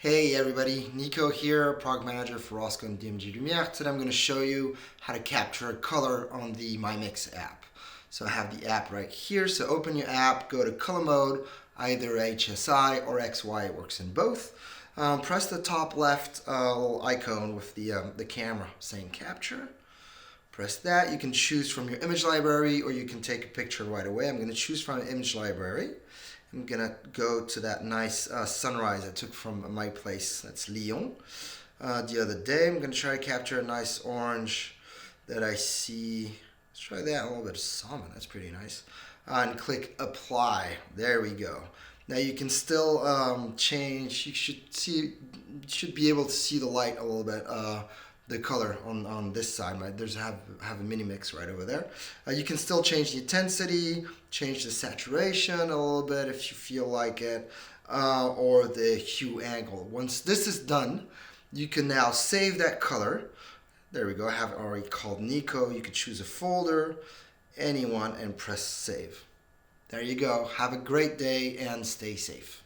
Hey everybody, Nico here, product manager for Rosco and DMG Lumiere. Today I'm going to show you how to capture color on the myMIX app. So I have the app right here, so open your app, go to color mode, either HSI or XY, it works in both. Press the top left little icon with the camera saying capture. Press that. You can choose from your image library or you can take a picture right away. I'm going to choose from an image library. I'm going to go to that nice sunrise I took from my place, that's Lyon, the other day. I'm going to try to capture a nice orange that I see. Let's try that, a little bit of salmon, that's pretty nice. And click apply. There we go. Now you can still change, you should be able to see the light a little bit. The color on this side, right? There's have a myMIX right over there. You can still change the intensity, change the saturation a little bit if you feel like it, or the hue angle. Once this is done, you can now save that color. There we go. I have it already called Nico. You could choose a folder, anyone, and press save. There you go. Have a great day and stay safe.